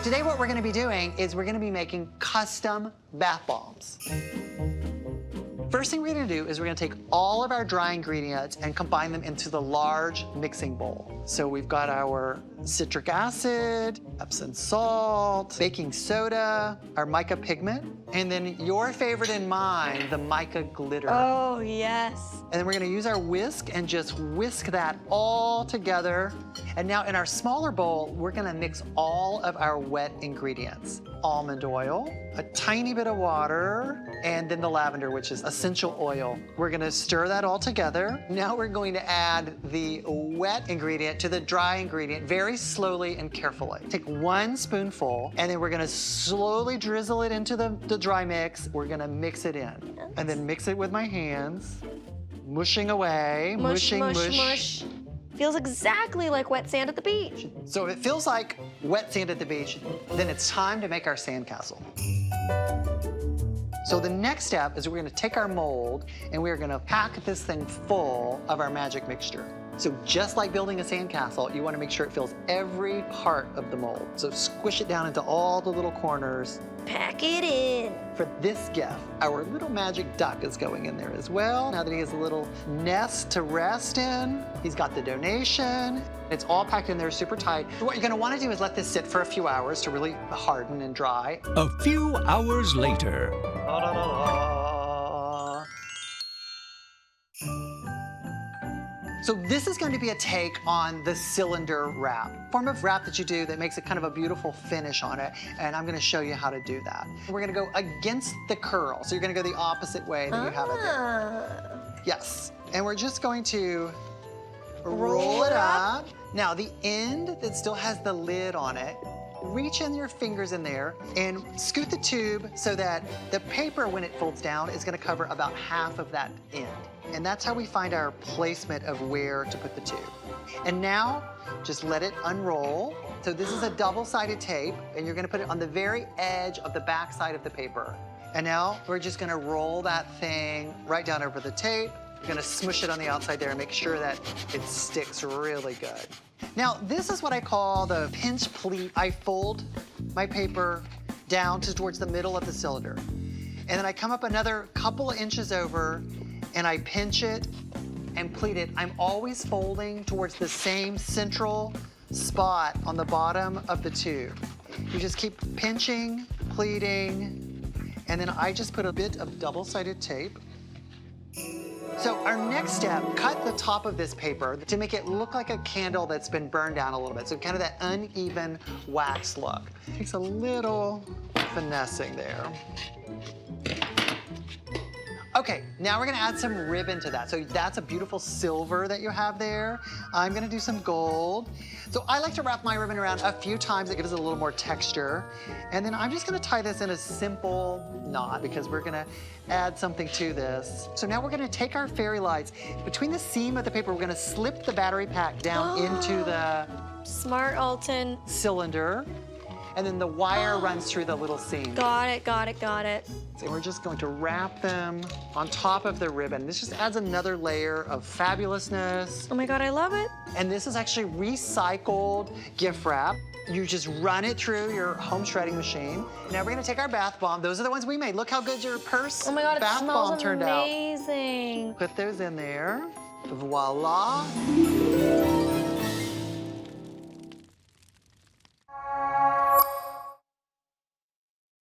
So today what we're gonna be doing is we're gonna be making custom bath bombs. First thing we're gonna do is we're gonna take all of our dry ingredients and combine them into the large mixing bowl. So we've got our citric acid, Epsom salt, baking soda, our mica pigment, and then your favorite and mine, the mica glitter. Oh, yes. And then we're gonna use our whisk and just whisk that all together. And now in our smaller bowl, we're gonna mix all of our wet ingredients. Almond oil, a tiny bit of water, and then the lavender, which is essential oil. We're gonna stir that all together. Now we're going to add the wet ingredient to the dry ingredient very slowly and carefully. Take 1 spoonful, and then we're gonna slowly drizzle it into the dry mix. We're gonna mix it in. And then mix it with my hands, mushing away, Mush, mushing, mush, mush. Feels exactly like wet sand at the beach. So if it feels like wet sand at the beach, then it's time to make our sandcastle. So the next step is we're gonna take our mold and we're gonna pack this thing full of our magic mixture. So just like building a sandcastle, you wanna make sure it fills every part of the mold. So squish it down into all the little corners. Pack it in. For this gift, our little magic duck is going in there as well. Now that he has a little nest to rest in, he's got the donation. It's all packed in there super tight. What you're gonna wanna do is let this sit for a few hours to really harden and dry. A few hours later. So this is going to be a take on the cylinder wrap, form of wrap that you do that makes it kind of a beautiful finish on it, and I'm going to show you how to do that. We're going to go against the curl, so you're going to go the opposite way that you have it there. Yes, and we're just going to roll it up. Now the end that still has the lid on it, reach in your fingers in there and scoot the tube so that the paper, when it folds down, is going to cover about half of that end. And that's how we find our placement of where to put the tube. And now, just let it unroll. So this is a double-sided tape, and you're gonna put it on the very edge of the back side of the paper. And now, we're just gonna roll that thing right down over the tape. We're gonna smush it on the outside there and make sure that it sticks really good. Now, this is what I call the pinch pleat. I fold my paper down towards the middle of the cylinder. And then I come up another couple of inches over, and I pinch it and pleat it. I'm always folding towards the same central spot on the bottom of the tube. You just keep pinching, pleating, and then I just put a bit of double-sided tape. So our next step, cut the top of this paper to make it look like a candle that's been burned down a little bit. So kind of that uneven wax look. Takes a little finessing there. Okay, now we're gonna add some ribbon to that. So that's a beautiful silver that you have there. I'm gonna do some gold. So I like to wrap my ribbon around a few times. It gives it a little more texture. And then I'm just gonna tie this in a simple knot because we're gonna add something to this. So now we're gonna take our fairy lights. Between the seam of the paper, we're gonna slip the battery pack down into the Smart, Alton. cylinder. And then the wire runs through the little seam. Got it, got it, got it. So we're just going to wrap them on top of the ribbon. This just adds another layer of fabulousness. Oh my God, I love it. And this is actually recycled gift wrap. You just run it through your home shredding machine. Now we're gonna take our bath bomb. Those are the ones we made. Look how good your purse Oh my God, it bath smells bomb turned out. amazing. Put those in there. Voila.